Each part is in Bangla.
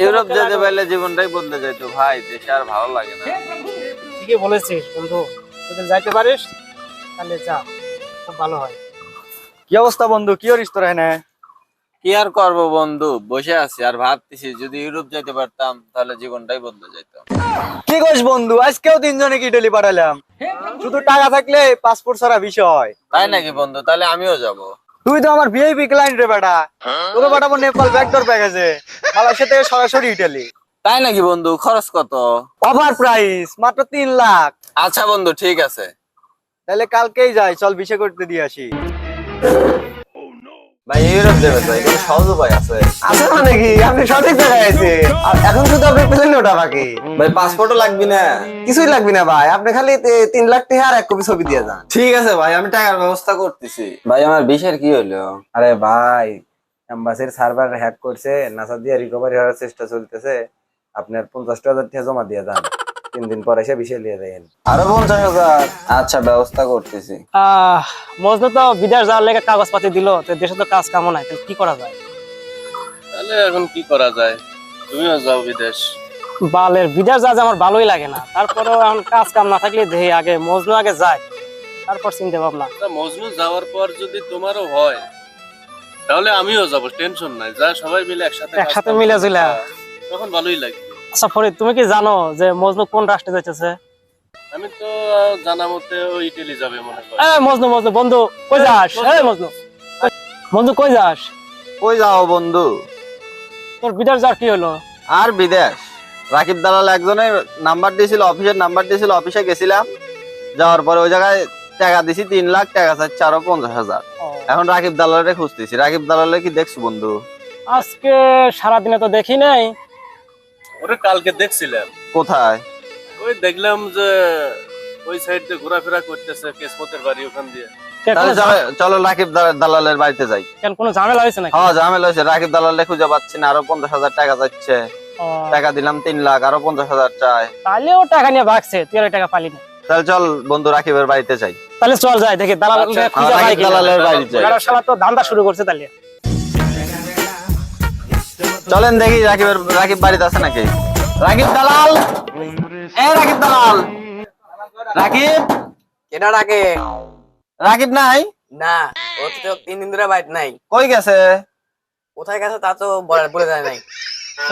ইউরোপ যেতে পারলে জীবনটাই বদলে যেত ভাই, দেশে আর ভালো লাগে না। ঠিকই বলেছিস বন্ধু, যদি যাইতে পারিস তাহলে যা, খুব ভালো হয়। কি অবস্থা বন্ধু, কি করিস তোরা এনে? কি আর করবো বন্ধু, বসে আছি আর ভাবতেছি যদি ইউরোপ যেতে পারতাম তাহলে জীবনটাই বদলে যেত। কি করিস বন্ধু, আজকেও তিনজনে কি ইটালি পাঠালাম, শুধু টাকা থাকলে পাসপোর্ট ছাড়া বিষয়। তাই নাকি বন্ধু? তাহলে আমিও যাব। তুই তো আমার ভিআইপি ক্লায়েন্ট রে বেটা, তোকে পাঠাবো নেপাল ব্যাকডোর প্যাকেজে, মালয়েশিয়া থেকে সরাসরি ইটালি। তাই নাকি বন্ধু? খরচ কত? অফার প্রাইস মাত্র 3 লাখ। আচ্ছা বন্ধু, ঠিক আছে। তাহলে কালকেই যাই, চল ভিসা করতে দিয়ে আসি। ভাই ইউরোপ যাবে ভাই, কোনো সহজ উপায় আছে? আছে মানে কি, আপনি সঠিক জায়গায় আছে। আর এখন শুধু আপনি প্লেন ওটা বাকি। ভাই পাসপোর্টও লাগবে না? কিছুই লাগবে না ভাই, আপনি খালি 3 লাখ টাকা আর 1 কপি ছবি দিয়ে যান। ঠিক আছে ভাই, আমি টাকার ব্যবস্থা করতেছি। ভাই আমার ভিসার কি হলো? আরে ভাই, এম্বাসির সার্ভার হ্যাক করছে, নাসা দিয়ে রিকভারি হওয়ার চেষ্টা চলতেছে। আপনার 50,000 টাকা জমা দিয়ে যান, 3 দিন পর এসে বিষয় নিয়ে দেন। আরো 50,000? আচ্ছা, ব্যবস্থা করতেছি। মজনু তো বিদেশ যাওয়ার লেগে কাগজপাতি দিল, তো দেশে তো কাজ কামও নাই, তাহলে কি করা যায়? তাহলে এখন কি করা যায়? তুমিও যাও বিদেশ। বালের বিদেশ যাওয়া যে আমার ভালোই লাগে না, তারপরেও এখন কাজ কাম না থাকলে দেখি আগে মজনু আগে যায়, তারপর চিন্তা ভাবনা। তা মজনু যাওয়ার পর যদি তোমারও হয় তাহলে আমিও যাব, টেনশন নাই। যা সবাই মিলে একসাথে একসাথে মিলে ঝুলে। তখন ভালোই লাগবে। আচ্ছা ফরিদ, তুমি কি জানো যে মজনু কোন রাষ্ট্রে যাইতেছে? আমি তো জানা মতে ও ইটালি যাবে মনে করি। মজনু মজনু বন্ধু কই যাস? মজনু বন্ধু কই যাস? কই যাও বন্ধু? তোর বিদেশ যাওয়ার কি হলো? আর বিদেশ, রাকিব দালাল একজনের নাম্বার দিয়েছিল, অফিসের নাম্বার দিয়েছিল, অফিসে গেছিলাম। যাওয়ার পরে ওই জায়গায় টাকা দিছি 3 লাখ, টাকা চাচ্ছে আরো 50,000। এখন রাকিব দালালে খুঁজতেছি। রাকিব দালালে কি দেখছো বন্ধু? আজকে সারাদিনে তো দেখি নাই। ওরে কালকে দেখছিলাম। কোথায়? ওই দেখলাম যে ওই সাইড দিয়ে ঘোরাফেরা করতেছে, কেসমতের বাড়ি ওখান দিয়ে। তাহলে চলো রাকিব দালালের বাড়িতে যাই। কেন কোনো ঝামেলা হয়েছে নাকি? হ্যাঁ ঝামেলা হয়েছে, রাকিব দালালে খুঁজে পাচ্ছি না, আরো 50,000 টাকা যাচ্ছে। টাকা দিলাম 3 লাখ, আরো 50,000 চাই। তাহলেও টাকা নিয়ে ভাগছে, তুই আর টাকা পালি না। তাহলে চল বন্ধু রাকিবের বাড়িতে যাই। তাহলে চল যাই দেখি দালাল খুঁজে পাই কিনা। দালালের বাড়িতে যাই। গাড়ার শালা তো ধান্দা শুরু করছে তাহলে। চলেন দেখি রাকিব বাড়িতে আছে নাকি। রাকিব দালাল, রাকিব দালাল, রাকিব। কেডা ডাকে? রাকিব নাই? না, ও তো 3 দিন ধরে বাইট নাই। কই গেছে? কোথায় গেছে তা তো বলে যায় নাই।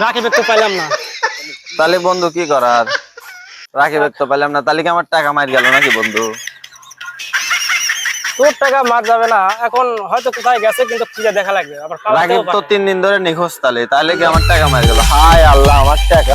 রাকিবের তো পাইলাম না। তাহলে বন্ধু কি করার? রাকিবের তো পেলাম না, তাহলে কি আমার টাকা মার গেল নাকি বন্ধু? তোর টাকা মার যাবে না, এখন হয়তো কোথায় গেছে, কিন্তু খুঁজে দেখা লাগবে। আবার রাকিব তো 3 দিন ধরে নিখোঁজ, তাহলে কি আমার টাকা মার গেল? হায় আল্লাহ, আমার টাকা।